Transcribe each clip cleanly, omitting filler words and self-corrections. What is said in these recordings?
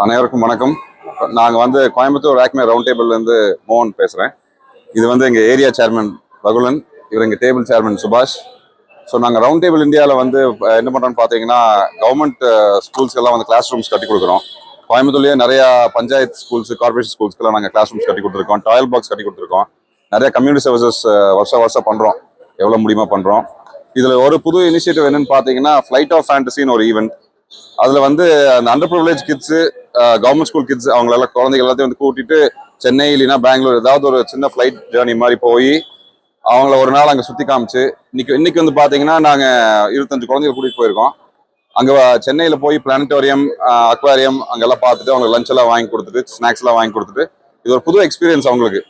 அனைவருக்கும் வணக்கம். நாங்கள் கோயம்புத்தூர் ராக்மே ரவுண்ட் டேபிள்லேருந்து மோகன் பேசுகிறேன். இது எங்கள் ஏரியா சேர்மன் ரகுலன், இவர் எங்கள் டேபிள் சேர்மன் சுபாஷ். ஸோ நாங்கள் ரவுண்ட் டேபிள் இந்தியாவில் என்ன பண்ணுறோன்னு பார்த்தீங்கன்னா, கவர்மெண்ட் ஸ்கூல்ஸ்க்கெல்லாம் கிளாஸ் ரூம்ஸ் கட்டி கொடுக்குறோம். கோயம்புத்தூர்லேயே நிறையா பஞ்சாயத்து ஸ்கூல்ஸ், கார்பரேஷன் ஸ்கூல்ஸ்க்கெல்லாம் நாங்கள் கிளாஸ் ரூம்ஸ் கட்டி கொடுத்துருக்கோம், டாய்லெட் பாக்ஸ் கட்டி கொடுத்துருக்கோம். நிறைய கம்யூனிட்டி சர்வீசஸ் வருஷம் பண்ணுறோம், எவ்வளோ முடியுமா பண்ணுறோம். இதில் ஒரு புது இனிஷியேட்டிவ் என்னன்னு பார்த்தீங்கன்னா, ஃப்ளைட் ஆஃப் ஃபேண்டசின்னு ஒரு ஈவெண்ட். அதில் அந்த under privilege kids, government school kids, அவங்களெல்லாம் குழந்தைகள் எல்லாத்தையும் கூட்டிட்டு சென்னை இல்லைன்னா பெங்களூர் ஏதாவது ஒரு சின்ன ஃப்ளைட் ஜேர்னி மாதிரி போய் அவங்கள ஒரு நாள் அங்கே சுற்றி காமிச்சு, இன்னைக்கு பார்த்தீங்கன்னா நாங்கள் 25 குழந்தைகள் கூட்டிகிட்டு போயிருக்கோம். அங்கே சென்னையில் போய் பிளானட்டோரியம், அக்வாரியம் அங்கெல்லாம் பார்த்துட்டு அவங்க லஞ்ச் எல்லாம் வாங்கி கொடுத்துட்டு, ஸ்நாக்ஸ் எல்லாம் வாங்கி கொடுத்துட்டு, இது ஒரு புது எக்ஸ்பீரியன்ஸ் அவங்களுக்கு.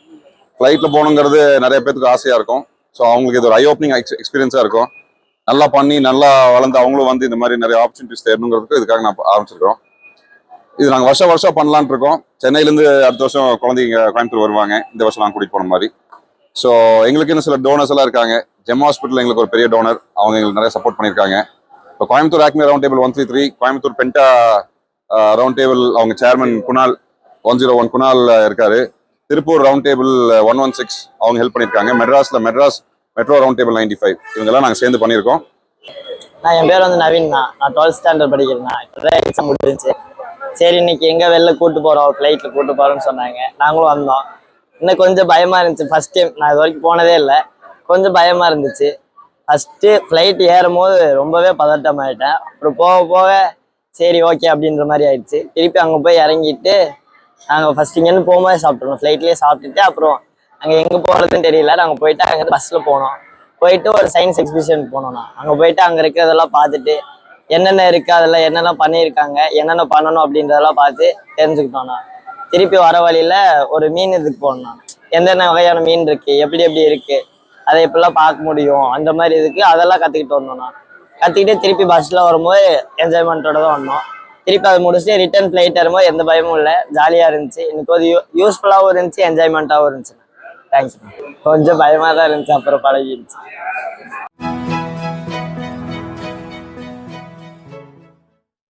ஃப்ளைட்டில் போகணுங்கிறது நிறைய பேருக்கு ஆசையாக இருக்கும். ஸோ அவங்களுக்கு இது ஒரு ஐ ஓப்பனிங் எக்ஸ்பீரியன்ஸாக இருக்கும். நல்லா பண்ணி நல்லா வளர்ந்து அவங்களும் இந்த மாதிரி நிறைய ஆப்பர்ச்சுனிட்டிஸ் தேடணுங்கிறதுக்கு இதுக்காக நான் ஆரம்பிச்சிருக்கோம். இது நாங்கள் வருஷம் பண்ணலான் இருக்கோம். சென்னையிலேருந்து அடுத்த வருஷம் குழந்தைங்க கோயம்புத்தூர் வருவாங்க, இந்த வருஷம் நாங்கள் கூட்டிகிட்டு போன மாதிரி. ஸோ எங்களுக்கு இன்னும் சில டோனர்ஸ் எல்லாம் இருக்காங்க. ஜெம் ஹாஸ்பிட்டல் எங்களுக்கு ஒரு பெரிய டோனர், அவங்க எங்களுக்கு நிறைய சப்போர்ட் பண்ணியிருக்காங்க. இப்போ கோயம்புத்தூர் ராக்மே round table 133, Coimbatore penta round table அவங்க சேர்மன் குணால் 101 குணால் இருக்காரு. திருப்பூர் ரவுண்ட் டேபிள் 116 அவங்க ஹெல்ப் பண்ணியிருக்காங்க. மெட்ராஸ் மெட்ரோ ரவுண்ட் டேபிள் 95 இவங்கெல்லாம் நாங்கள் சேர்ந்து பண்ணியிருக்கோம். என் பேர் நவீன் தான். நான் 12th ஸ்டாண்டர்ட் படிக்கிறேன். இப்போதான் எக்ஸாம் முடிஞ்சிச்சு. சரி, இன்னைக்கு எங்கே வெளில கூப்பிட்டு போகிறோம், ஃப்ளைட்டில் கூப்பிட்டு போகிறோன்னு சொன்னாங்க. நாங்களும் வந்தோம். இன்னும் கொஞ்சம் பயமாக இருந்துச்சு. ஃபர்ஸ்ட் டைம், நான் இது வரைக்கும் போனதே இல்லை. கொஞ்சம் பயமாக இருந்துச்சு. ஃபஸ்ட்டு ஃப்ளைட் ஏறும் போது ரொம்பவே பதட்டம் ஆகிட்டேன். அப்புறம் போக சரி ஓகே அப்படின்ற மாதிரி ஆயிடுச்சு. திருப்பி அங்கே போய் இறங்கிட்டு நாங்கள் ஃபஸ்ட் இங்கேருந்து போகும்போது சாப்பிட்றோம். ஃப்ளைட்லேயே சாப்பிட்டுட்டு அப்புறம் அங்கே எங்கே போகிறதுன்னு தெரியல. நாங்கள் போயிட்டு அங்கே பஸ்ஸில் போனோம். போயிட்டு ஒரு சயின்ஸ் எக்ஸிபிஷன் போனோம்னா அங்கே போயிட்டு அங்கே இருக்கிறதெல்லாம் பார்த்துட்டு என்னென்ன இருக்குது, அதெல்லாம் என்னென்ன பண்ணியிருக்காங்க, என்னென்ன பண்ணணும் அப்படின்றதெல்லாம் பார்த்து தெரிஞ்சுக்கிட்டோம்னா, திருப்பி வர வழியில் ஒரு மீன் இதுக்கு போனோம்னா எந்தெந்த வகையான மீன் இருக்குது, எப்படி இருக்குது, அதை எப்படிலாம் பார்க்க முடியும், அந்த மாதிரி இதுக்கு அதெல்லாம் கற்றுக்கிட்டு வந்தோம்னா, கற்றுக்கிட்டு திருப்பி பஸ்ஸில் வரும்போது என்ஜாய்மெண்ட்டோட தான் வந்தோம். திருப்பி அதை முடிச்சுட்டு ரிட்டர்ன் ஃப்ளைட் வரும்போது எந்த பயமும் இல்லை, ஜாலியாக இருந்துச்சு. எனக்கு ஒரு யூஸ்ஃபுல்லாகவும் இருந்துச்சு, என்ஜாய்மெண்ட்டாகவும் இருந்துச்சு. தேங்க்ஸ். கொஞ்சம் பயமாக தான் இருந்துச்சு, அப்புறம் பழகிடுச்சு.